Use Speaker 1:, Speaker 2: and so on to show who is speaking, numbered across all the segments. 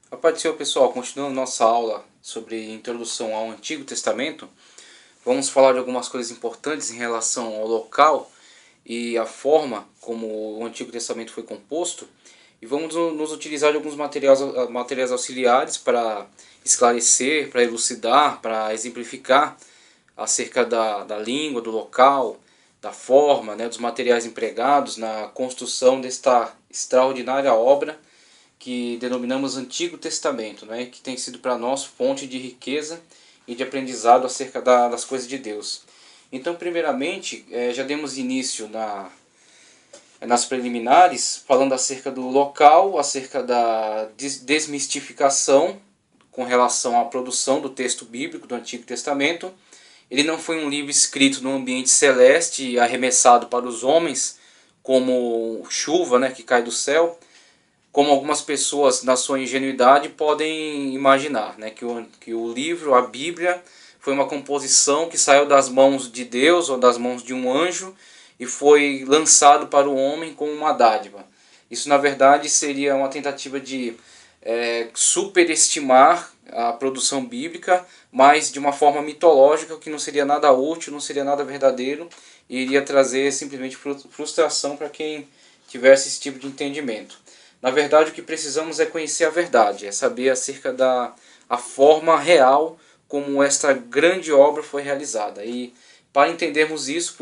Speaker 1: A paz do Senhor, pessoal, continuando nossa aula sobre introdução ao Antigo Testamento, vamos falar de algumas coisas importantes em relação ao local e a forma como o Antigo Testamento foi composto, e vamos nos utilizar de alguns materiais auxiliares para esclarecer, para elucidar, para exemplificar acerca da língua, do local, da forma, né, dos materiais empregados na construção desta extraordinária obra que denominamos Antigo Testamento, né, que tem sido para nós fonte de riqueza e de aprendizado acerca das coisas de Deus. Então, primeiramente, já demos início nas preliminares, falando acerca do local, acerca da desmistificação com relação à produção do texto bíblico do Antigo Testamento. Ele não foi um livro escrito num ambiente celeste e arremessado para os homens, como chuva, né, que cai do céu, como algumas pessoas, na sua ingenuidade, podem imaginar, né, que o livro, a Bíblia, foi uma composição que saiu das mãos de Deus ou das mãos de um anjo e foi lançado para o homem como uma dádiva. Isso, na verdade, seria uma tentativa de superestimar a produção bíblica, mas de uma forma mitológica, que não seria nada útil, não seria nada verdadeiro, e iria trazer simplesmente frustração para quem tivesse esse tipo de entendimento. Na verdade, o que precisamos é conhecer a verdade, é saber acerca da a forma real como esta grande obra foi realizada. E para entendermos isso,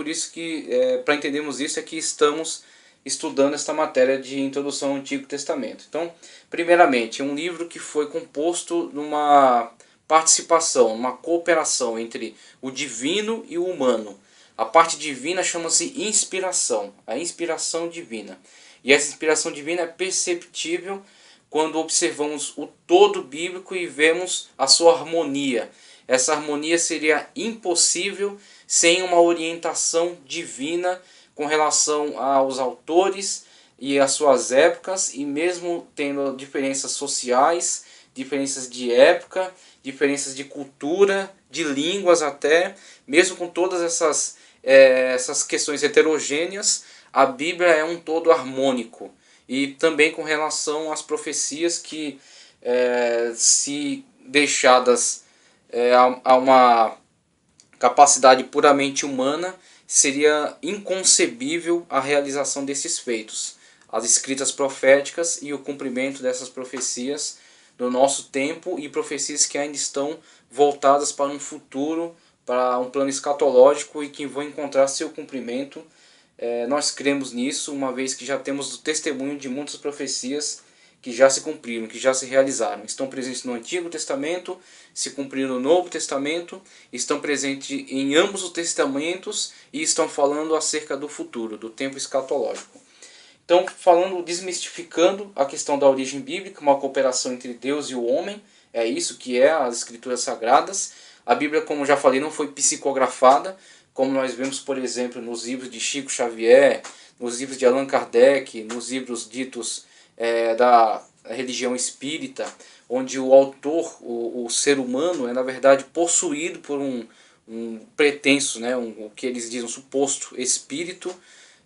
Speaker 1: para entendermos isso é que estamos estudando esta matéria de introdução ao Antigo Testamento. Então, primeiramente, é um livro que foi composto numa participação, numa cooperação entre o divino e o humano. A parte divina chama-se inspiração, a inspiração divina. E essa inspiração divina é perceptível quando observamos o todo bíblico e vemos a sua harmonia. Essa harmonia seria impossível sem uma orientação divina com relação aos autores e às suas épocas, e mesmo tendo diferenças sociais, diferenças de época, diferenças de cultura, de línguas até, mesmo com todas essas questões heterogêneas, a Bíblia é um todo harmônico. E também com relação às profecias que, se deixadas a uma capacidade puramente humana, seria inconcebível a realização desses feitos. As escritas proféticas e o cumprimento dessas profecias do nosso tempo, e profecias que ainda estão voltadas para um futuro, para um plano escatológico e que vão encontrar seu cumprimento. Nós cremos nisso, uma vez que já temos o testemunho de muitas profecias que já se cumpriram, que já se realizaram. Estão presentes no Antigo Testamento, se cumpriram no Novo Testamento, estão presentes em ambos os testamentos e estão falando acerca do futuro, do tempo escatológico. Então, desmistificando a questão da origem bíblica, uma cooperação entre Deus e o homem, é isso que é as Escrituras Sagradas. A Bíblia, como já falei, não foi psicografada, como nós vemos, por exemplo, nos livros de Chico Xavier, nos livros de Allan Kardec, nos livros ditos da religião espírita, onde o autor, o ser humano, é na verdade possuído por um pretenso, né, o que eles dizem, um suposto espírito,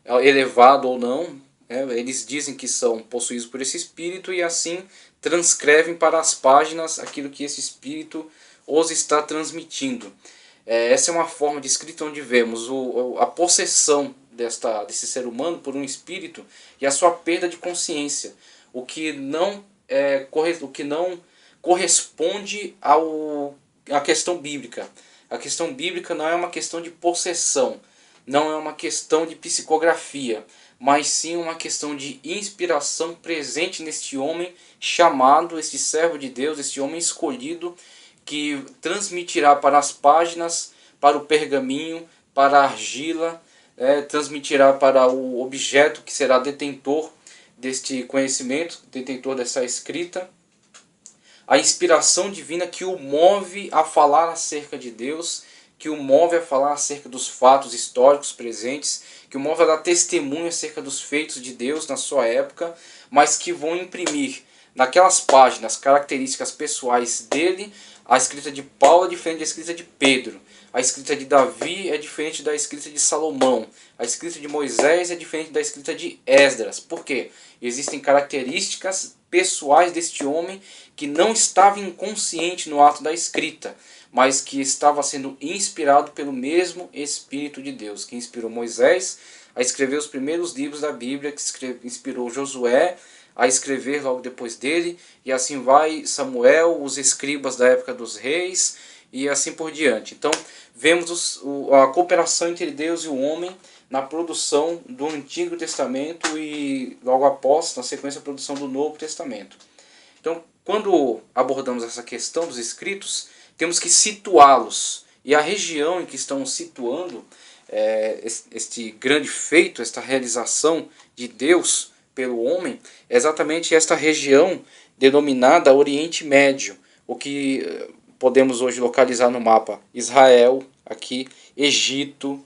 Speaker 1: elevado ou não. Eles dizem que são possuídos por esse espírito e assim transcrevem para as páginas aquilo que esse espírito os está transmitindo. Essa é uma forma de escrita onde vemos a possessão desse ser humano por um espírito e a sua perda de consciência, o que não corresponde à questão bíblica. A questão bíblica não é uma questão de possessão, não é uma questão de psicografia, mas sim uma questão de inspiração presente neste homem chamado, este servo de Deus, este homem escolhido, que transmitirá para as páginas, para o pergaminho, para a argila, transmitirá para o objeto que será detentor deste conhecimento, detentor dessa escrita, a inspiração divina que o move a falar acerca de Deus, que o move a falar acerca dos fatos históricos presentes, que o move a dar testemunho acerca dos feitos de Deus na sua época, mas que vão imprimir naquelas páginas, características pessoais dele, a escrita de Paulo é diferente da escrita de Pedro. A escrita de Davi é diferente da escrita de Salomão. A escrita de Moisés é diferente da escrita de Esdras. Por quê? Existem características pessoais deste homem que não estava inconsciente no ato da escrita, mas que estava sendo inspirado pelo mesmo Espírito de Deus, que inspirou Moisés a escrever os primeiros livros da Bíblia, que inspirou Josué a escrever logo depois dele, e assim vai Samuel, os escribas da época dos reis, e assim por diante. Então, vemos a cooperação entre Deus e o homem na produção do Antigo Testamento e logo após, na sequência, a produção do Novo Testamento. Então, quando abordamos essa questão dos escritos, temos que situá-los. E a região em que estão situando este grande feito, esta realização de Deus pelo homem, é exatamente esta região denominada Oriente Médio, o que podemos hoje localizar no mapa Israel, aqui Egito,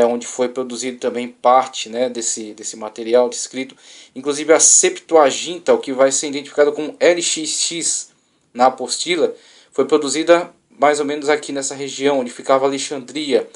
Speaker 1: onde foi produzido também parte, né, desse material escrito. Inclusive a Septuaginta, o que vai ser identificado como LXX na apostila, foi produzida mais ou menos aqui nessa região, onde ficava Alexandria.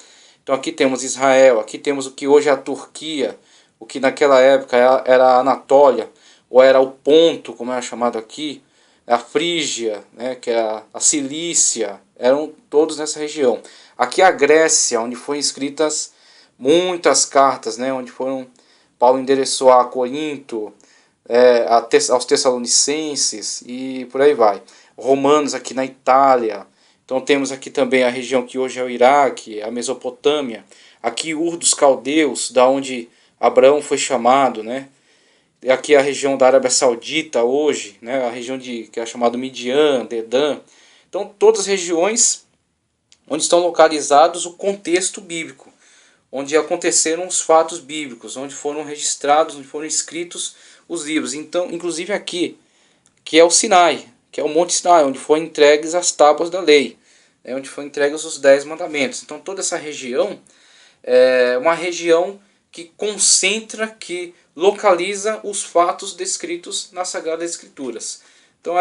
Speaker 1: Então aqui temos Israel, aqui temos o que hoje é a Turquia, o que naquela época era a Anatólia, ou era o Ponto, como é chamado aqui, a Frígia, né, que é a Cilícia, eram todos nessa região. Aqui a Grécia, onde foram escritas muitas cartas, né, onde Paulo endereçou a Corinto, aos Tessalonicenses e por aí vai. Romanos aqui na Itália. Então temos aqui também a região que hoje é o Iraque, a Mesopotâmia. Aqui Ur dos Caldeus, da onde Abraão foi chamado, né? Aqui a região da Arábia Saudita hoje, né? A região que é chamada Midian, Dedã. Então todas as regiões onde estão localizados o contexto bíblico, onde aconteceram os fatos bíblicos, onde foram registrados, onde foram escritos os livros. Então, inclusive aqui, que é o Sinai, que é o Monte Sinai, onde foram entregues as tábuas da lei, onde foram entregues os 10 mandamentos. Então toda essa região é uma região que concentra, que localiza os fatos descritos nas Sagradas Escrituras. Então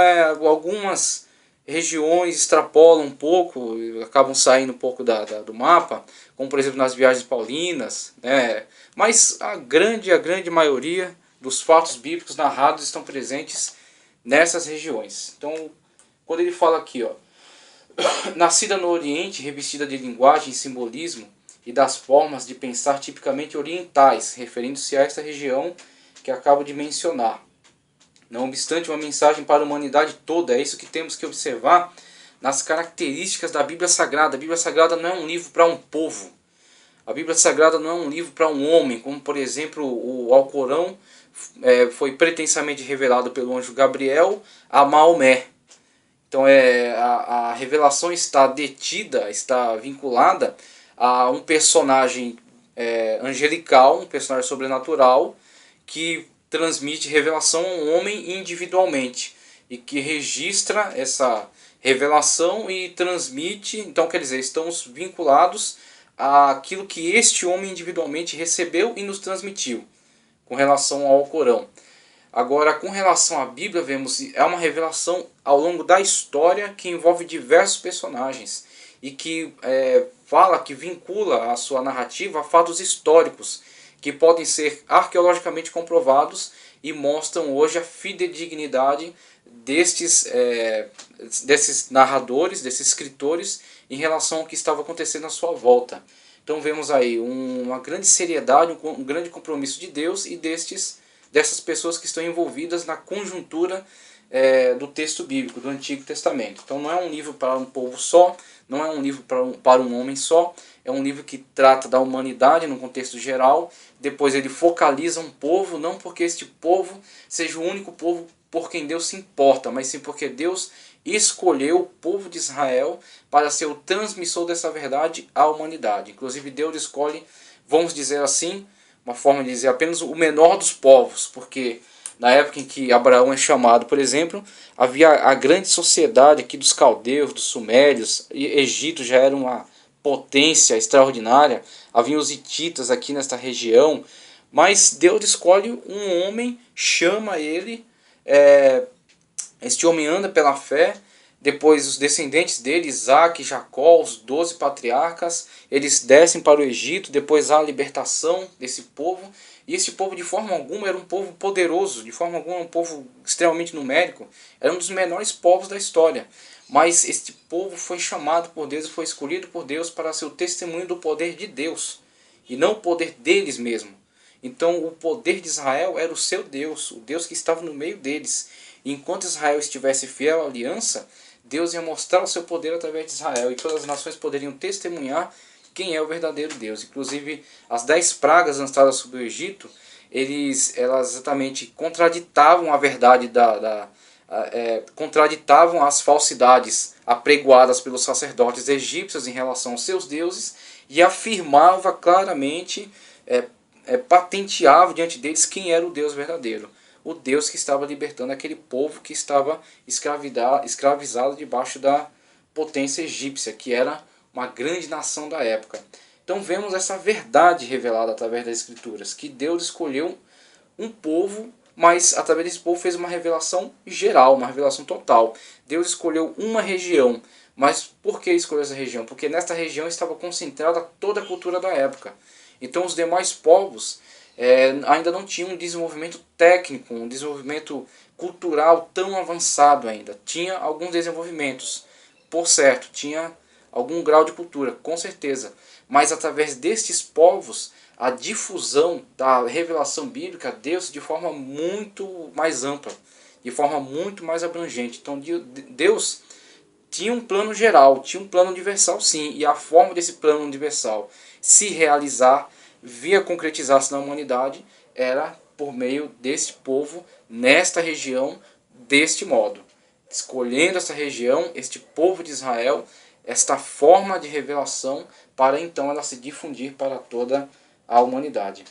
Speaker 1: algumas regiões extrapolam um pouco, acabam saindo um pouco do mapa, como por exemplo nas viagens paulinas, né? Mas a grande maioria dos fatos bíblicos narrados estão presentes nessas regiões. Então, quando ele fala aqui, nascida no Oriente, revestida de linguagem e simbolismo e das formas de pensar tipicamente orientais, referindo-se a esta região que acabo de mencionar. Não obstante, uma mensagem para a humanidade toda, é isso que temos que observar nas características da Bíblia Sagrada. A Bíblia Sagrada não é um livro para um povo. A Bíblia Sagrada não é um livro para um homem, como por exemplo o Alcorão foi pretensamente revelado pelo anjo Gabriel a Maomé. Então a revelação está detida, está vinculada a um personagem angelical, um personagem sobrenatural, que transmite revelação a um homem individualmente e que registra essa revelação e transmite. Então quer dizer, estamos vinculados àquilo que este homem individualmente recebeu e nos transmitiu com relação ao Corão. Agora, com relação à Bíblia, vemos é uma revelação ao longo da história que envolve diversos personagens e que fala, que vincula a sua narrativa a fatos históricos que podem ser arqueologicamente comprovados e mostram hoje a fidedignidade desses narradores, desses escritores em relação ao que estava acontecendo à sua volta. Então vemos aí uma grande seriedade, um grande compromisso de Deus e dessas pessoas que estão envolvidas na conjuntura do texto bíblico, do Antigo Testamento. Então não é um livro para um povo só, não é um livro para um homem só, é um livro que trata da humanidade no contexto geral. Depois ele focaliza um povo, não porque este povo seja o único povo por quem Deus se importa, mas sim porque Deus escolheu o povo de Israel para ser o transmissor dessa verdade à humanidade. Inclusive Deus escolhe, vamos dizer assim, uma forma de dizer, apenas o menor dos povos, porque na época em que Abraão é chamado, por exemplo, havia a grande sociedade aqui dos caldeus, dos sumérios, e Egito já era uma potência extraordinária, havia os hititas aqui nesta região, mas Deus escolhe um homem, chama ele Este homem anda pela fé, depois os descendentes dele, Isaac, Jacó, os 12 patriarcas, eles descem para o Egito, depois há a libertação desse povo, e esse povo de forma alguma era um povo poderoso, de forma alguma um povo extremamente numérico, era um dos menores povos da história. Mas este povo foi chamado por Deus e foi escolhido por Deus para ser o testemunho do poder de Deus, e não o poder deles mesmos. Então o poder de Israel era o seu Deus, o Deus que estava no meio deles. E enquanto Israel estivesse fiel à aliança, Deus ia mostrar o seu poder através de Israel, e todas as nações poderiam testemunhar quem é o verdadeiro Deus. Inclusive, as 10 pragas lançadas sobre o Egito, elas exatamente contraditavam a verdade contraditavam as falsidades apregoadas pelos sacerdotes egípcios em relação aos seus deuses, e afirmava claramente, patenteava diante deles quem era o Deus verdadeiro. O Deus que estava libertando aquele povo que estava escravizado debaixo da potência egípcia, que era uma grande nação da época. Então vemos essa verdade revelada através das Escrituras, que Deus escolheu um povo, mas através desse povo fez uma revelação geral, uma revelação total. Deus escolheu uma região, mas por que escolheu essa região? Porque nesta região estava concentrada toda a cultura da época. Então os demais povos ainda não tinham um desenvolvimento técnico, um desenvolvimento cultural tão avançado ainda. Tinha alguns desenvolvimentos, por certo, tinha algum grau de cultura, com certeza. Mas através destes povos, a difusão da revelação bíblica deu-se de forma muito mais ampla, de forma muito mais abrangente. Então Deus tinha um plano geral, tinha um plano universal sim, e a forma desse plano universal se realizar, via concretizar-se na humanidade, era por meio deste povo, nesta região, deste modo. Escolhendo essa região, este povo de Israel, esta forma de revelação, para então ela se difundir para toda a humanidade.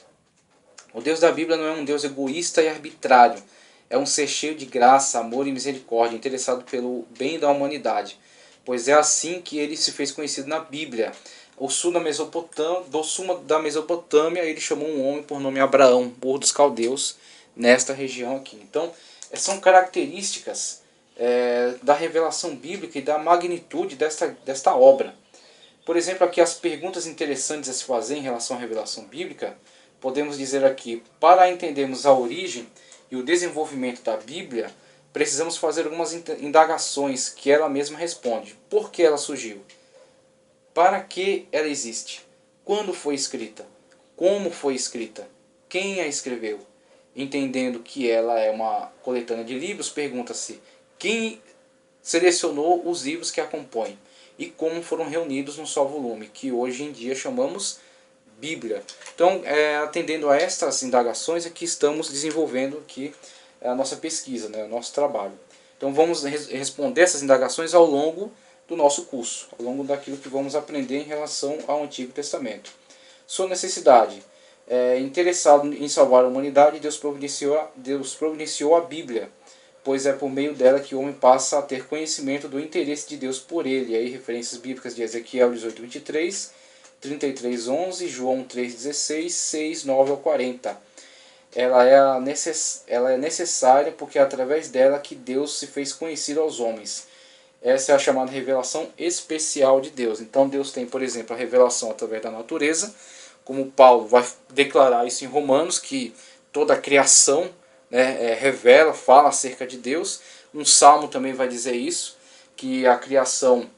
Speaker 1: O Deus da Bíblia não é um Deus egoísta e arbitrário, é um ser cheio de graça, amor e misericórdia, interessado pelo bem da humanidade, pois é assim que ele se fez conhecido na Bíblia. Do sul da Mesopotâmia, ele chamou um homem por nome Abraão, Ur dos Caldeus, nesta região aqui. Então, são características da revelação bíblica e da magnitude desta obra. Por exemplo, aqui as perguntas interessantes a se fazer em relação à revelação bíblica, podemos dizer aqui, para entendermos a origem e o desenvolvimento da Bíblia, precisamos fazer algumas indagações que ela mesma responde. Por que ela surgiu? Para que ela existe? Quando foi escrita? Como foi escrita? Quem a escreveu? Entendendo que ela é uma coletânea de livros, pergunta-se quem selecionou os livros que a compõem e como foram reunidos num só volume, que hoje em dia chamamos Bíblia. Então, atendendo a estas indagações, é que estamos desenvolvendo aqui a nossa pesquisa, né, o nosso trabalho. Então, vamos responder essas indagações ao longo do nosso curso, ao longo daquilo que vamos aprender em relação ao Antigo Testamento. Sua necessidade. Interessado em salvar a humanidade, Deus providenciou a Bíblia, pois é por meio dela que o homem passa a ter conhecimento do interesse de Deus por ele. Aí referências bíblicas de Ezequiel 18:23, 33:11, João 3:16, 6:9 ao 40. Ela é necessária porque é através dela que Deus se fez conhecido aos homens. Essa é a chamada revelação especial de Deus. Então Deus tem, por exemplo, a revelação através da natureza, como Paulo vai declarar isso em Romanos, que toda a criação revela, fala acerca de Deus. Um salmo também vai dizer isso, que a criação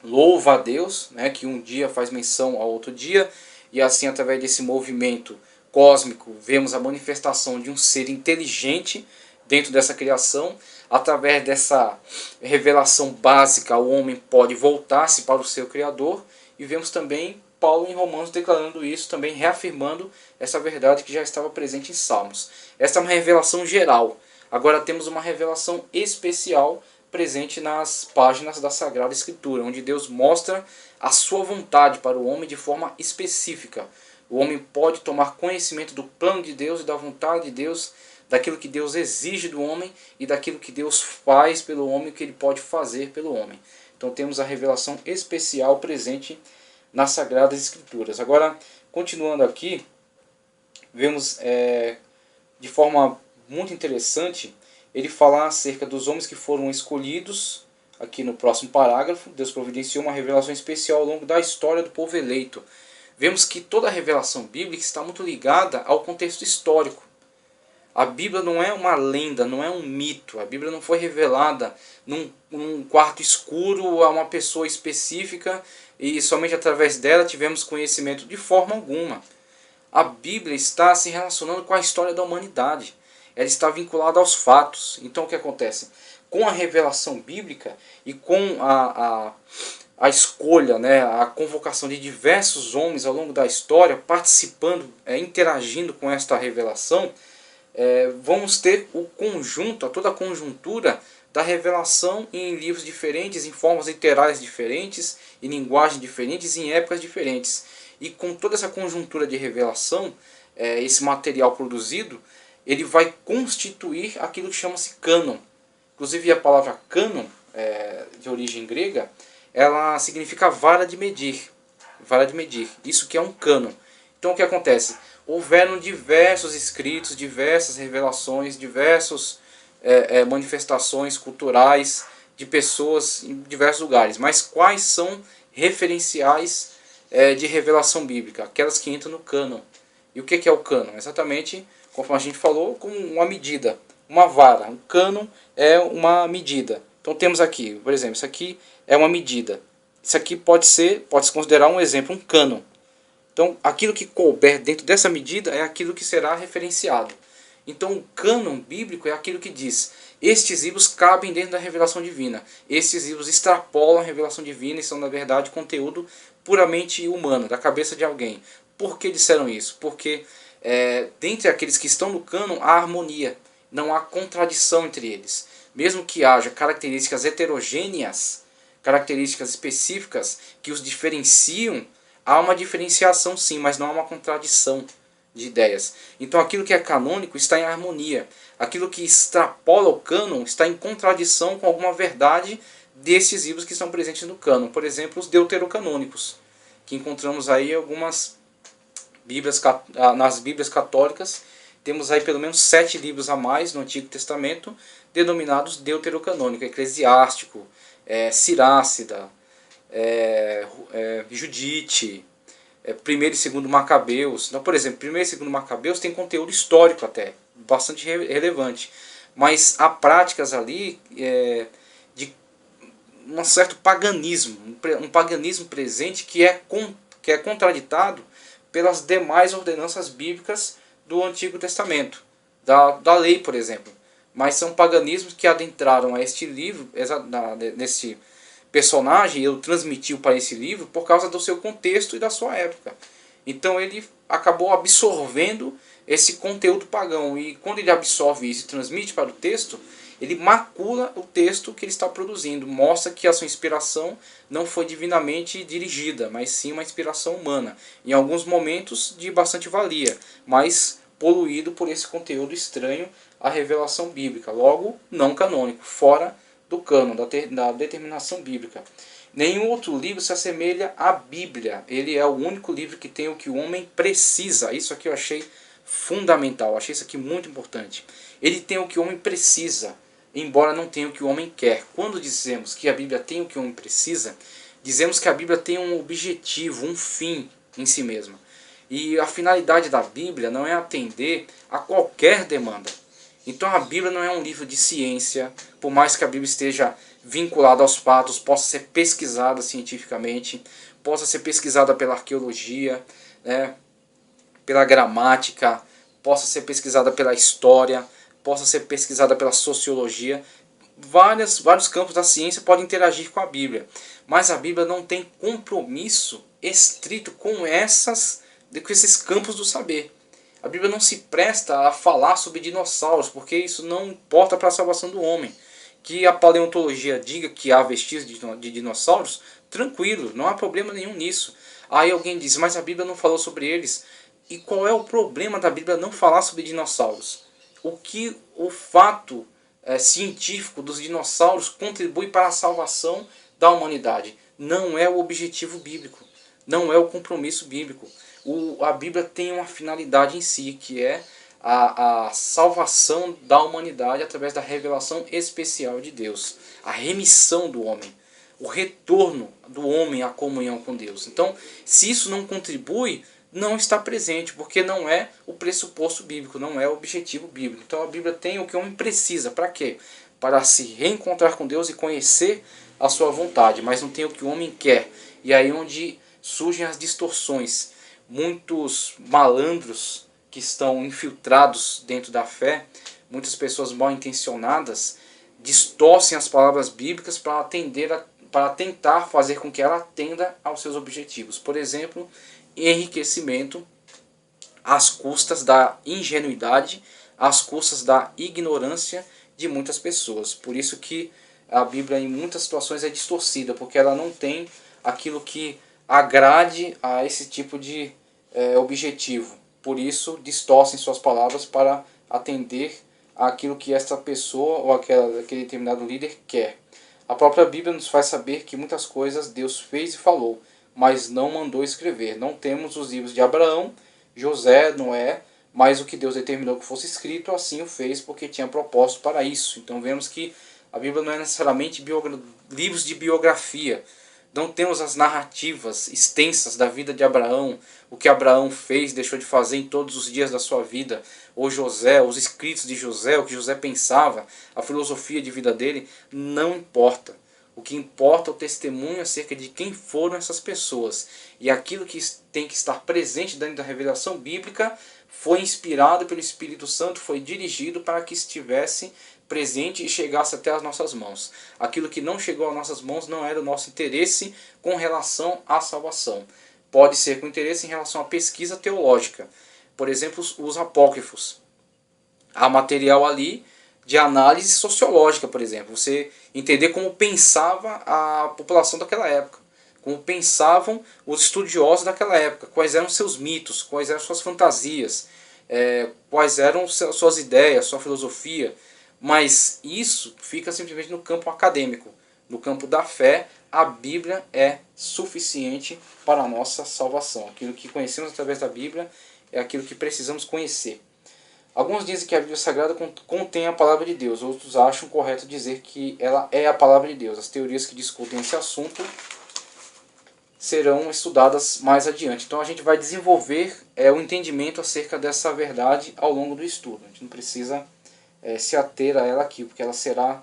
Speaker 1: louva a Deus, que um dia faz menção ao outro dia, e assim através desse movimento cósmico vemos a manifestação de um ser inteligente dentro dessa criação. Através dessa revelação básica, o homem pode voltar-se para o seu Criador, e vemos também Paulo em Romanos declarando isso, também reafirmando essa verdade que já estava presente em Salmos. Esta é uma revelação geral. Agora temos uma revelação especial presente nas páginas da Sagrada Escritura, onde Deus mostra a sua vontade para o homem de forma específica. O homem pode tomar conhecimento do plano de Deus e da vontade de Deus, daquilo que Deus exige do homem e daquilo que Deus faz pelo homem, o que ele pode fazer pelo homem. Então temos a revelação especial presente nas Sagradas Escrituras. Agora, continuando aqui, vemos de forma muito interessante ele fala acerca dos homens que foram escolhidos. Aqui no próximo parágrafo, Deus providenciou uma revelação especial ao longo da história do povo eleito. Vemos que toda a revelação bíblica está muito ligada ao contexto histórico. A Bíblia não é uma lenda, não é um mito. A Bíblia não foi revelada num quarto escuro a uma pessoa específica e somente através dela tivemos conhecimento, de forma alguma. A Bíblia está se relacionando com a história da humanidade. Ela está vinculada aos fatos. Então o que acontece? Com a revelação bíblica e com a escolha, né, a convocação de diversos homens ao longo da história, participando, interagindo com esta revelação, vamos ter o conjunto, toda a conjuntura da revelação em livros diferentes, em formas literais diferentes, em linguagens diferentes, em épocas diferentes. E com toda essa conjuntura de revelação, esse material produzido, ele vai constituir aquilo que chama-se cânon. Inclusive a palavra cânon, de origem grega, ela significa vara de medir. Vara de medir. Isso que é um cânon. Então o que acontece? Houveram diversos escritos, diversas revelações, diversas manifestações culturais de pessoas em diversos lugares. Mas quais são referenciais de revelação bíblica? Aquelas que entram no cânon. E o que é o cânon? Exatamente, conforme a gente falou, como uma medida, uma vara. Um cânon é uma medida. Então temos aqui, por exemplo, isso aqui é uma medida. Isso aqui pode-se considerar um exemplo, um cânon. Então aquilo que couber dentro dessa medida é aquilo que será referenciado. Então o cânon bíblico é aquilo que diz: estes livros cabem dentro da revelação divina. Estes livros extrapolam a revelação divina e são, na verdade, conteúdo puramente humano, da cabeça de alguém. Por que disseram isso? Porque dentre aqueles que estão no cânon há harmonia, não há contradição entre eles. Mesmo que haja características heterogêneas, características específicas que os diferenciam, há uma diferenciação sim, mas não há uma contradição de ideias. Então aquilo que é canônico está em harmonia. Aquilo que extrapola o cânon está em contradição com alguma verdade desses livros que estão presentes no cânon. Por exemplo, os deuterocanônicos, que encontramos aí algumas Bíblias, nas Bíblias católicas. Temos aí pelo menos 7 livros a mais no Antigo Testamento, denominados deuterocanônico, Eclesiástico, Sirácida, Judite, 1º e 2º Macabeus. Então, por exemplo, 1º e 2º Macabeus tem conteúdo histórico até, bastante relevante. Mas há práticas ali de um certo paganismo, um paganismo presente que é contraditado pelas demais ordenanças bíblicas do Antigo Testamento, da lei, por exemplo. Mas são paganismos que adentraram a este livro, nesse personagem, eu transmitiu para esse livro por causa do seu contexto e da sua época. Então ele acabou absorvendo esse conteúdo pagão, e quando ele absorve isso e transmite para o texto, ele macula o texto que ele está produzindo, mostra que a sua inspiração não foi divinamente dirigida, mas sim uma inspiração humana, em alguns momentos de bastante valia, mas poluído por esse conteúdo estranho à revelação bíblica, logo não canônico, fora do cânon, da determinação bíblica. Nenhum outro livro se assemelha à Bíblia. Ele é o único livro que tem o que o homem precisa. Isso aqui eu achei fundamental, achei isso aqui muito importante. Ele tem o que o homem precisa, embora não tenha o que o homem quer. Quando dizemos que a Bíblia tem o que o homem precisa, dizemos que a Bíblia tem um objetivo, um fim em si mesma. E a finalidade da Bíblia não é atender a qualquer demanda. Então a Bíblia não é um livro de ciência, por mais que a Bíblia esteja vinculada aos fatos, possa ser pesquisada cientificamente, possa ser pesquisada pela arqueologia, pela gramática, possa ser pesquisada pela história, possa ser pesquisada pela sociologia. Vários campos da ciência podem interagir com a Bíblia, mas a Bíblia não tem compromisso estrito com esses campos do saber. A Bíblia não se presta a falar sobre dinossauros, porque isso não importa para a salvação do homem. Que a paleontologia diga que há vestígios de dinossauros, tranquilo, não há problema nenhum nisso. Aí alguém diz, mas a Bíblia não falou sobre eles. E qual é o problema da Bíblia não falar sobre dinossauros? O que o fato científico dos dinossauros contribui para a salvação da humanidade? Não é o objetivo bíblico, não é o compromisso bíblico. A Bíblia tem uma finalidade em si, que é a salvação da humanidade através da revelação especial de Deus, a remissão do homem, o retorno do homem à comunhão com Deus. Então, se isso não contribui, não está presente, porque não é o pressuposto bíblico, não é o objetivo bíblico. Então a Bíblia tem o que o homem precisa, para quê? Para se reencontrar com Deus e conhecer a sua vontade, mas não tem o que o homem quer. E aí onde surgem as distorções. Muitos malandros que estão infiltrados dentro da fé, muitas pessoas mal intencionadas, distorcem as palavras bíblicas para tentar fazer com que ela atenda aos seus objetivos. Por exemplo, enriquecimento às custas da ingenuidade, às custas da ignorância de muitas pessoas. Por isso que a Bíblia em muitas situações é distorcida, porque ela não tem aquilo que agrade a esse tipo de objetivo. Por isso distorcem suas palavras para atender àquilo que esta pessoa ou aquele determinado líder quer. A própria Bíblia nos faz saber que muitas coisas Deus fez e falou, mas não mandou escrever. Não temos os livros de Abraão, José, Noé, mas o que Deus determinou que fosse escrito, assim o fez, porque tinha propósito para isso. Então vemos que a Bíblia não é necessariamente livros de biografia. Não temos as narrativas extensas da vida de Abraão, o que Abraão fez, deixou de fazer em todos os dias da sua vida, ou José, os escritos de José, o que José pensava, a filosofia de vida dele, não importa. O que importa é o testemunho acerca de quem foram essas pessoas. E aquilo que tem que estar presente dentro da revelação bíblica foi inspirado pelo Espírito Santo, foi dirigido para que estivesse presente e chegasse até as nossas mãos. Aquilo que não chegou às nossas mãos não era o nosso interesse com relação à salvação. Pode ser com interesse em relação à pesquisa teológica. Por exemplo, os apócrifos. Há material ali de análise sociológica, por exemplo. Você entender como pensava a população daquela época. Como pensavam os estudiosos daquela época. Quais eram seus mitos, quais eram suas fantasias, quais eram suas ideias, sua filosofia. Mas isso fica simplesmente no campo acadêmico. No campo da fé, a Bíblia é suficiente para a nossa salvação. Aquilo que conhecemos através da Bíblia é aquilo que precisamos conhecer. Alguns dizem que a Bíblia Sagrada contém a palavra de Deus. Outros acham correto dizer que ela é a palavra de Deus. As teorias que discutem esse assunto serão estudadas mais adiante. Então a gente vai desenvolver o entendimento acerca dessa verdade ao longo do estudo. A gente não precisa se ater a ela aqui, porque ela será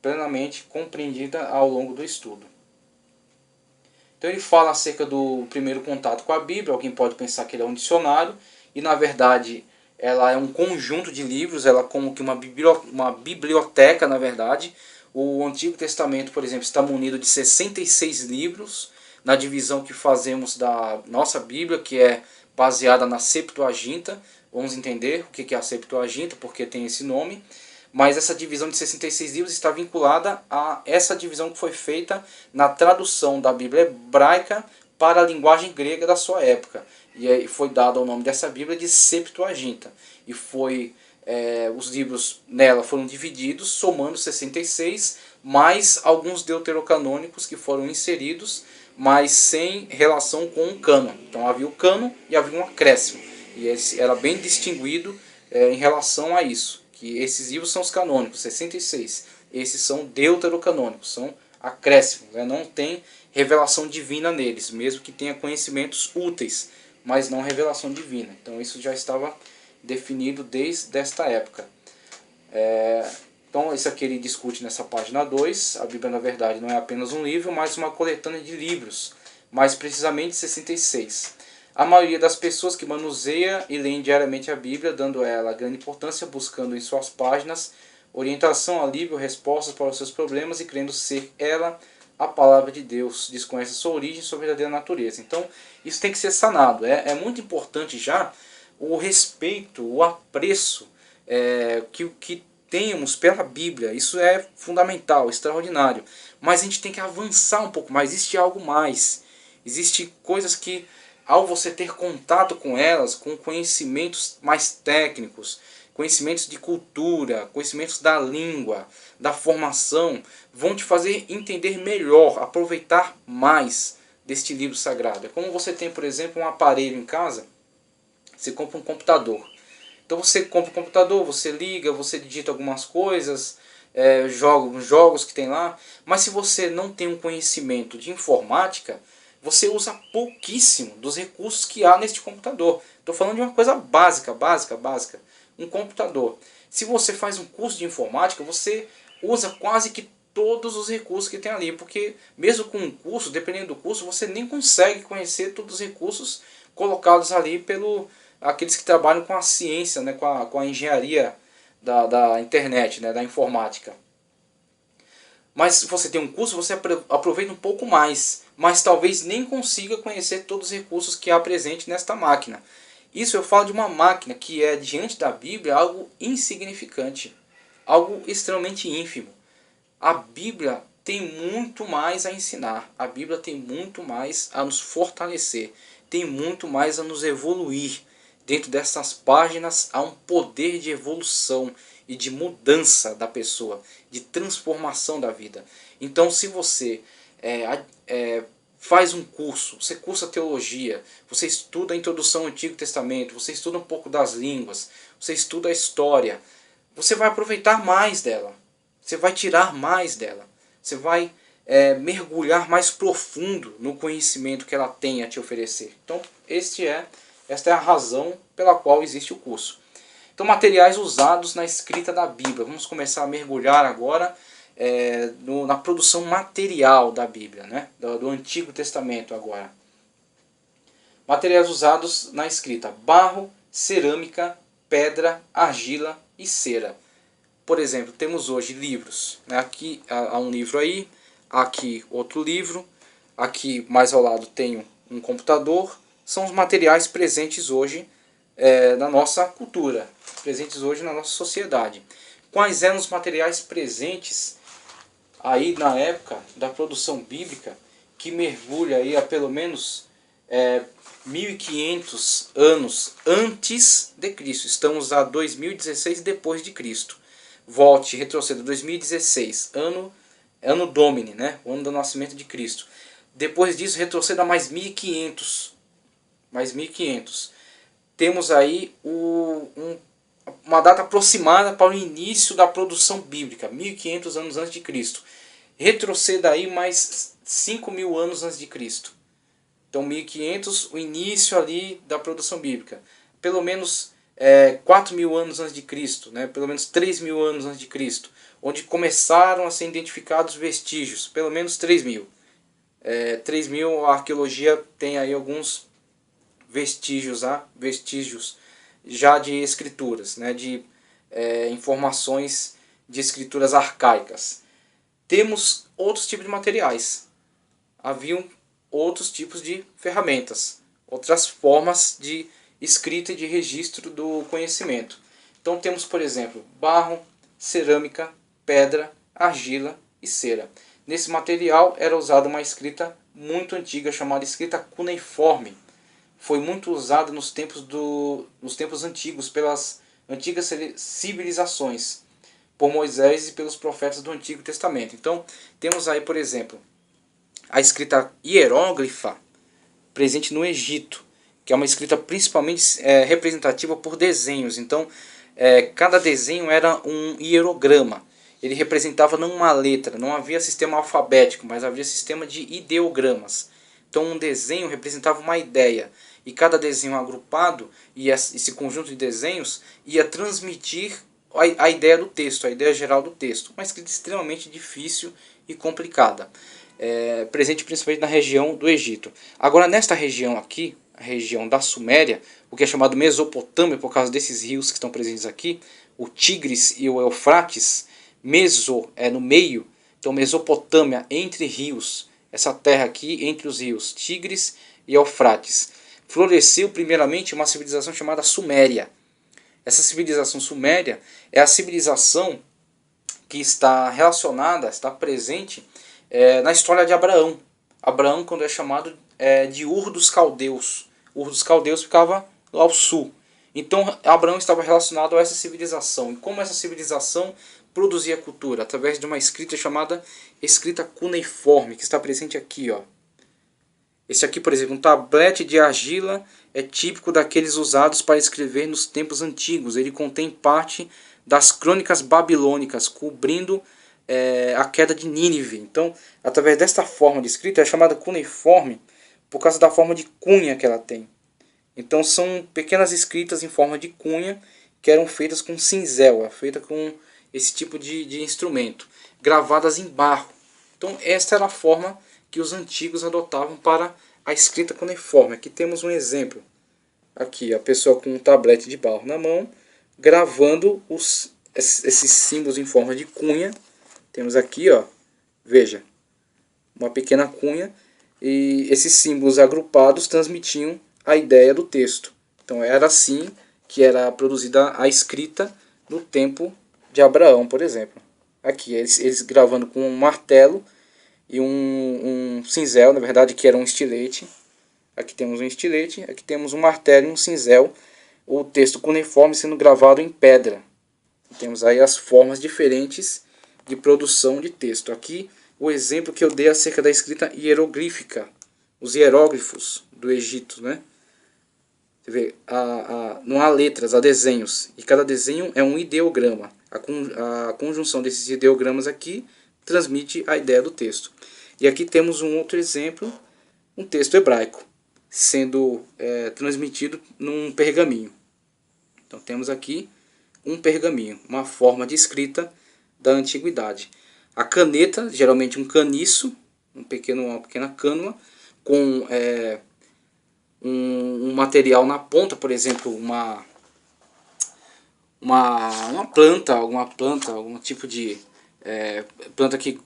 Speaker 1: plenamente compreendida ao longo do estudo. Então ele fala acerca do primeiro contato com a Bíblia. Alguém pode pensar que ele é um dicionário, e na verdade ela é um conjunto de livros, ela é como que uma biblioteca, na verdade. O Antigo Testamento, por exemplo, está munido de 66 livros, na divisão que fazemos da nossa Bíblia, que é baseada na Septuaginta. Vamos entender o que é a Septuaginta, porque tem esse nome. Mas essa divisão de 66 livros está vinculada a essa divisão que foi feita na tradução da Bíblia hebraica para a linguagem grega da sua época. E aí foi dado o nome dessa Bíblia de Septuaginta. E os livros nela foram divididos, somando 66, mais alguns deuterocanônicos que foram inseridos, mas sem relação com o cânon. Então havia o cânon e havia um acréscimo. E esse era bem distinguido em relação a isso. Que esses livros são os canônicos, 66. Esses são deuterocanônicos, são acréscimos. Não tem revelação divina neles, mesmo que tenha conhecimentos úteis, mas não revelação divina. Então isso já estava definido desde esta época. Então isso aqui ele discute nessa página 2. A Bíblia, na verdade, não é apenas um livro, mas uma coletânea de livros, mais precisamente 66. A maioria das pessoas que manuseia e lê diariamente a Bíblia, dando a ela grande importância, buscando em suas páginas orientação, alívio, respostas para os seus problemas e crendo ser ela a palavra de Deus, desconhece sua origem e sua verdadeira natureza. Então isso tem que ser sanado. É muito importante já o respeito, o apreço que temos pela Bíblia. Isso é fundamental, extraordinário. Mas a gente tem que avançar um pouco mais. Existe algo mais. Existem coisas que, ao você ter contato com elas, com conhecimentos mais técnicos, conhecimentos de cultura, conhecimentos da língua, da formação, vão te fazer entender melhor, aproveitar mais deste livro sagrado. É como você tem, por exemplo, um aparelho em casa, você compra um computador. Então você compra um computador, você liga, você digita algumas coisas, joga os jogos que tem lá, mas se você não tem um conhecimento de informática, você usa pouquíssimo dos recursos que há neste computador. Estou falando de uma coisa básica, básica. Um computador. Se você faz um curso de informática, você usa quase que todos os recursos que tem ali, porque mesmo com um curso, dependendo do curso, você nem consegue conhecer todos os recursos colocados ali pelo aqueles que trabalham com a ciência, né, com a engenharia da internet, né, da informática. Mas se você tem um curso, você aproveita um pouco mais, mas talvez nem consiga conhecer todos os recursos que há presente nesta máquina. Isso eu falo de uma máquina que é, diante da Bíblia, algo insignificante, algo extremamente ínfimo. A Bíblia tem muito mais a ensinar, a Bíblia tem muito mais a nos fortalecer, tem muito mais a nos evoluir. Dentro dessas páginas há um poder de evolução e de mudança da pessoa, de transformação da vida. Então, se você faz um curso, você cursa teologia, você estuda a introdução ao Antigo Testamento, você estuda um pouco das línguas, você estuda a história, você vai aproveitar mais dela, você vai tirar mais dela, você vai mergulhar mais profundo no conhecimento que ela tem a te oferecer. Então, esta é a razão pela qual existe o curso. Então, materiais usados na escrita da Bíblia. Vamos começar a mergulhar agora na produção material da Bíblia, né? do Antigo Testamento agora. Materiais usados na escrita: barro, cerâmica, pedra, argila e cera. Por exemplo, temos hoje livros, né? Aqui há um livro aí, aqui outro livro, aqui mais ao lado tenho um computador. São os materiais presentes hoje na nossa cultura, presentes hoje na nossa sociedade. Quais eram os materiais presentes aí na época da produção bíblica, que mergulha aí a pelo menos 1500 anos antes de Cristo? Estamos a 2016 depois de Cristo. Volte, retroceda, 2016, ano Domini, né? O ano do nascimento de Cristo. Depois disso, retroceda mais 1500. Mais 1500. Temos aí uma data aproximada para o início da produção bíblica, 1500 anos antes de Cristo. Retroceda aí mais 5000 anos antes de Cristo. Então 1500, o início ali da produção bíblica. Pelo menos 4000 anos antes de Cristo, né? Pelo menos 3000 anos antes de Cristo, onde começaram a ser identificados vestígios, pelo menos 3000. 3000, a arqueologia tem aí alguns vestígios já de escrituras, né, de informações de escrituras arcaicas. Temos outros tipos de materiais. Haviam outros tipos de ferramentas, outras formas de escrita e de registro do conhecimento. Então temos, por exemplo, barro, cerâmica, pedra, argila e cera. Nesse material era usada uma escrita muito antiga chamada escrita cuneiforme. Foi muito usada nos tempos antigos, pelas antigas civilizações, por Moisés e pelos profetas do Antigo Testamento. Então, temos aí, por exemplo, a escrita hieróglifa, presente no Egito, que é uma escrita principalmente representativa por desenhos. Então, cada desenho era um hierograma. Ele representava não uma letra, não havia sistema alfabético, mas havia sistema de ideogramas. Então, um desenho representava uma ideia, e cada desenho agrupado, e esse conjunto de desenhos, ia transmitir a ideia do texto, a ideia geral do texto. Uma escrita extremamente difícil e complicada, presente principalmente na região do Egito. Agora, nesta região aqui, a região da Suméria, o que é chamado Mesopotâmia, por causa desses rios que estão presentes aqui, o Tigres e o Eufrates. Meso é no meio, então Mesopotâmia, entre rios, essa terra aqui entre os rios Tigres e Eufrates. Floresceu primeiramente uma civilização chamada Suméria. Essa civilização suméria é a civilização que está relacionada, está presente na história de Abraão. Abraão, quando é chamado de Ur dos Caldeus. Ur dos Caldeus ficava ao sul. Então Abraão estava relacionado a essa civilização. E como essa civilização produzia cultura? Através de uma escrita chamada escrita cuneiforme, que está presente aqui, ó. Esse aqui, por exemplo, um tablete de argila é típico daqueles usados para escrever nos tempos antigos. Ele contém parte das crônicas babilônicas, cobrindo a queda de Nínive. Então, através desta forma de escrita, é chamada cuneiforme por causa da forma de cunha que ela tem. Então, são pequenas escritas em forma de cunha que eram feitas com cinzel, feita com esse tipo de instrumento, gravadas em barro. Então, esta era a forma que os antigos adotavam para a escrita cuneiforme. Aqui temos um exemplo. Aqui, a pessoa com um tablete de barro na mão, gravando esses símbolos em forma de cunha. Temos aqui, ó, veja, uma pequena cunha, e esses símbolos agrupados transmitiam a ideia do texto. Então era assim que era produzida a escrita no tempo de Abraão, por exemplo. Aqui, eles gravando com um martelo e um cinzel, na verdade que era um estilete. Aqui temos um estilete, aqui temos um martelo e um cinzel. O texto cuneiforme sendo gravado em pedra. Temos aí as formas diferentes de produção de texto. Aqui o exemplo que eu dei acerca da escrita hieroglífica, os hieróglifos do Egito, né? Você vê, não há letras, há desenhos, e cada desenho é um ideograma. A conjunção desses ideogramas aqui transmite a ideia do texto. E aqui temos um outro exemplo, um texto hebraico, sendo transmitido num pergaminho. Então temos aqui um pergaminho, uma forma de escrita da antiguidade. A caneta, geralmente um caniço, uma pequena cânula, com um material na ponta, por exemplo, uma planta, algum tipo de planta que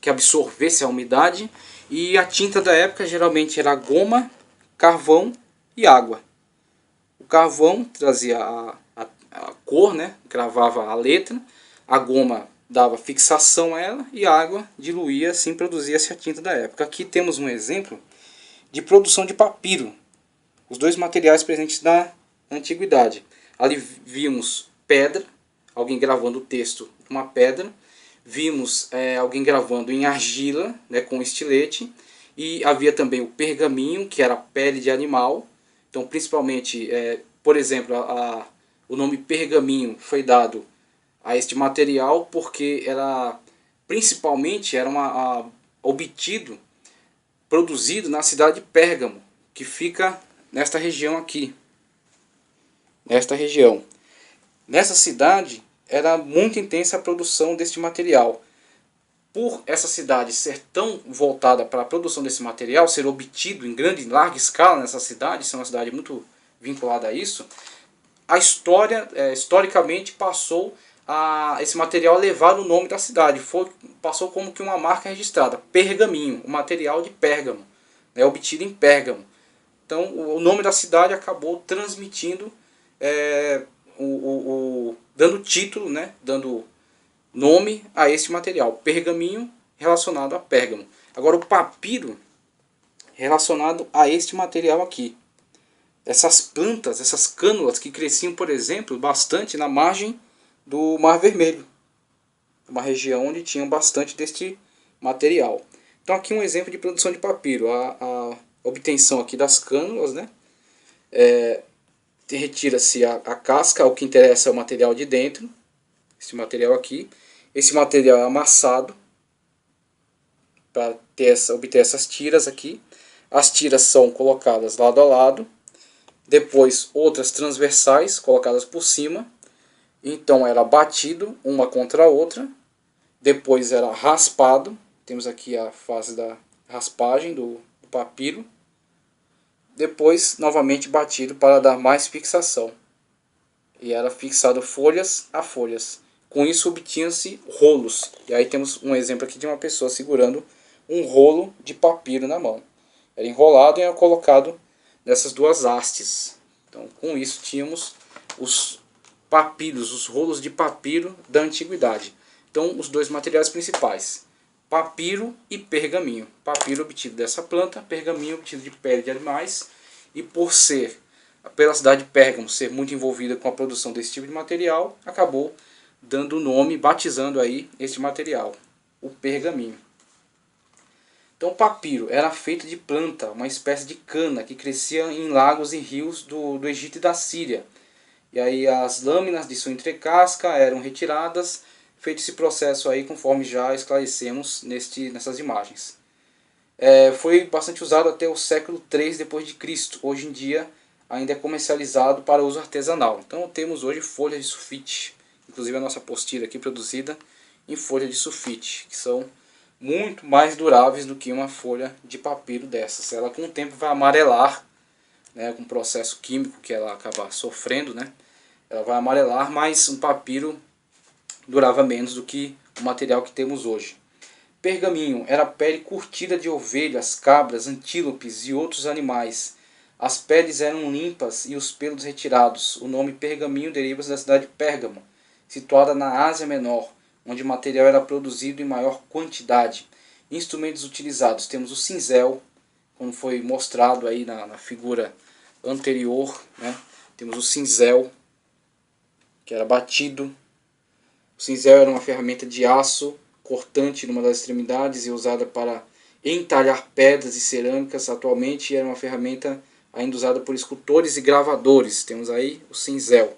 Speaker 1: absorvesse a umidade, e a tinta da época geralmente era goma, carvão e água. O carvão trazia a cor, né? Gravava a letra, a goma dava fixação a ela e a água diluía, assim produzia-se a tinta da época. Aqui temos um exemplo de produção de papiro, os dois materiais presentes na antiguidade. Ali vimos pedra, alguém gravando o texto com uma pedra, vimos alguém gravando em argila, né, com estilete, e havia também o pergaminho, que era pele de animal. Então, principalmente, por exemplo, o nome pergaminho foi dado a este material porque principalmente era obtido, produzido na cidade de Pérgamo, que fica nesta região aqui. Nesta região. Nessa cidade era muito intensa a produção deste material. Por essa cidade ser tão voltada para a produção desse material, ser obtido em grande, larga escala nessa cidade, ser uma cidade muito vinculada a isso, a história, historicamente, passou esse material a levar o nome da cidade. Passou como que uma marca registrada, pergaminho, o material de Pérgamo, né, obtido em Pérgamo. Então o nome da cidade acabou transmitindo, dando título, né, dando nome a esse material, pergaminho relacionado a Pérgamo. Agora o papiro relacionado a este material aqui. Essas plantas, essas cânulas que cresciam, por exemplo, bastante na margem do Mar Vermelho. Uma região onde tinham bastante deste material. Então aqui um exemplo de produção de papiro. A obtenção aqui das cânulas, né? Retira-se a casca, o que interessa é o material de dentro. Esse material aqui. Esse material é amassado para obter essas tiras aqui. As tiras são colocadas lado a lado. Depois outras transversais colocadas por cima. Então era batido uma contra a outra. Depois era raspado. Temos aqui a fase da raspagem do papiro. Depois novamente batido para dar mais fixação. E era fixado folhas a folhas. Com isso obtinham-se rolos. E aí temos um exemplo aqui de uma pessoa segurando um rolo de papiro na mão. Era enrolado e era colocado nessas duas hastes. Então com isso tínhamos os papiros, os rolos de papiro da antiguidade. Então os dois materiais principais, papiro e pergaminho. Papiro obtido dessa planta, pergaminho obtido de pele de animais. E pela cidade de Pérgamo ser muito envolvida com a produção desse tipo de material, acabou dando o nome, batizando aí este material, o pergaminho. Então o papiro era feito de planta, uma espécie de cana que crescia em lagos e rios do Egito e da Síria. E aí as lâminas de sua entrecasca eram retiradas, feito esse processo aí conforme já esclarecemos nessas imagens. Foi bastante usado até o século III depois de Cristo. Hoje em dia ainda é comercializado para uso artesanal. Então temos hoje folhas de sulfite, inclusive a nossa apostila aqui produzida em folha de sulfite, que são muito mais duráveis do que uma folha de papiro dessas. Ela com o tempo vai amarelar, né, com o processo químico que ela acaba sofrendo, né, ela vai amarelar, mas um papiro durava menos do que o material que temos hoje. Pergaminho era pele curtida de ovelhas, cabras, antílopes e outros animais. As peles eram limpas e os pelos retirados. O nome pergaminho deriva-se da cidade de Pérgamo, situada na Ásia Menor, onde o material era produzido em maior quantidade. Instrumentos utilizados: temos o cinzel, como foi mostrado aí na figura anterior, né? Temos o cinzel, que era batido. O cinzel era uma ferramenta de aço cortante numa das extremidades e usada para entalhar pedras e cerâmicas. Atualmente era uma ferramenta ainda usada por escultores e gravadores. Temos aí o cinzel.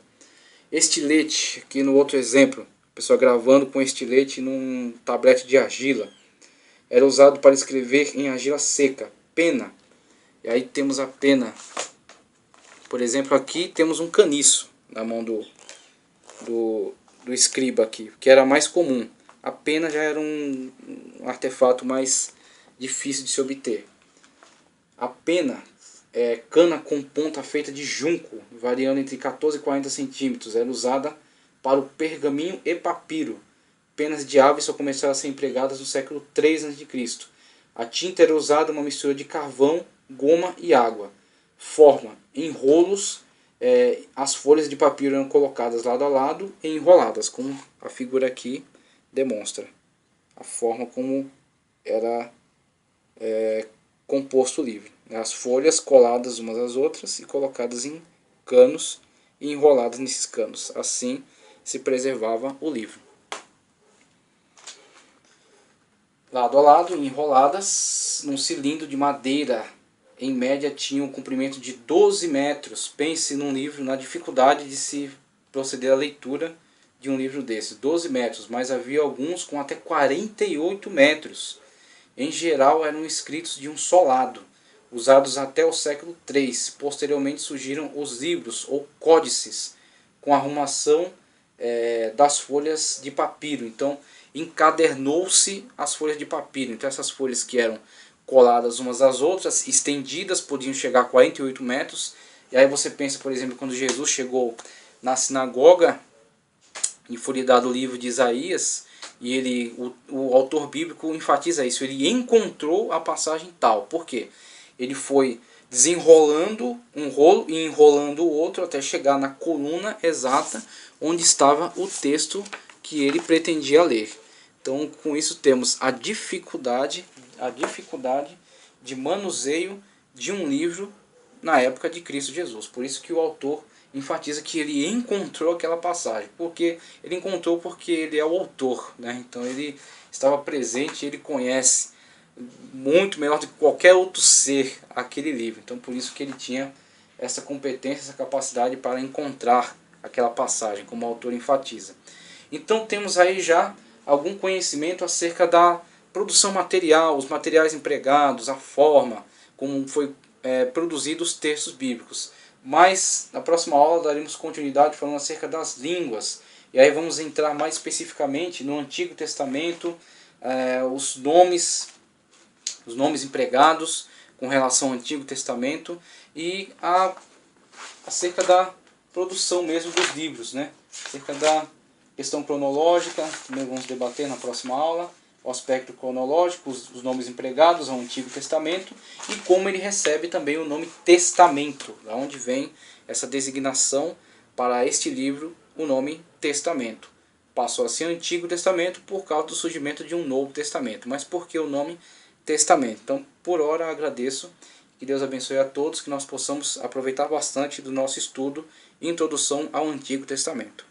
Speaker 1: Estilete, aqui no outro exemplo, a pessoa gravando com estilete num tablete de argila. Era usado para escrever em argila seca. Pena. E aí temos a pena. Por exemplo, aqui temos um caniço na mão do escriba aqui, que era mais comum. A pena já era um artefato mais difícil de se obter. A pena é cana com ponta feita de junco, variando entre 14 e 40 centímetros. Era usada para o pergaminho e papiro. Penas de ave só começaram a ser empregadas no século III a.C. A tinta era usada uma mistura de carvão, goma e água. Forma: em rolos, as folhas de papiro eram colocadas lado a lado e enroladas, como a figura aqui demonstra a forma como era composto o livro. As folhas coladas umas às outras e colocadas em canos e enroladas nesses canos. Assim se preservava o livro. Lado a lado, enroladas num cilindro de madeira. Em média tinha um comprimento de 12 metros. Pense num livro, na dificuldade de se proceder à leitura de um livro desse. 12 metros, mas havia alguns com até 48 metros. Em geral eram escritos de um só lado, usados até o século III. Posteriormente surgiram os livros ou códices, com arrumação das folhas de papiro. Então encadernou-se as folhas de papiro. Então essas folhas que eram coladas umas às outras, estendidas, podiam chegar a 48 metros. E aí você pensa, por exemplo, quando Jesus chegou na sinagoga e foi dado o livro de Isaías, e o autor bíblico enfatiza isso, ele encontrou a passagem tal. Por quê? Ele foi desenrolando um rolo e enrolando o outro até chegar na coluna exata onde estava o texto que ele pretendia ler. Então, com isso temos a dificuldade de manuseio de um livro na época de Cristo Jesus. Por isso que o autor enfatiza que ele encontrou aquela passagem. Porque ele encontrou porque ele é o autor, né? Então ele estava presente, ele conhece muito melhor do que qualquer outro ser aquele livro. Então por isso que ele tinha essa competência, essa capacidade para encontrar aquela passagem, como o autor enfatiza. Então temos aí já algum conhecimento acerca da produção material, os materiais empregados, a forma como foi produzidos os textos bíblicos. Mas na próxima aula daremos continuidade falando acerca das línguas. E aí vamos entrar mais especificamente no Antigo Testamento, os nomes empregados com relação ao Antigo Testamento e acerca da produção mesmo dos livros, né? Acerca da questão cronológica, também vamos debater na próxima aula, o aspecto cronológico, os nomes empregados ao Antigo Testamento e como ele recebe também o nome Testamento, da onde vem essa designação para este livro, o nome Testamento. Passou a ser Antigo Testamento por causa do surgimento de um Novo Testamento. Mas por que o nome Testamento? Então, por hora, agradeço. Que Deus abençoe a todos, que nós possamos aproveitar bastante do nosso estudo e introdução ao Antigo Testamento.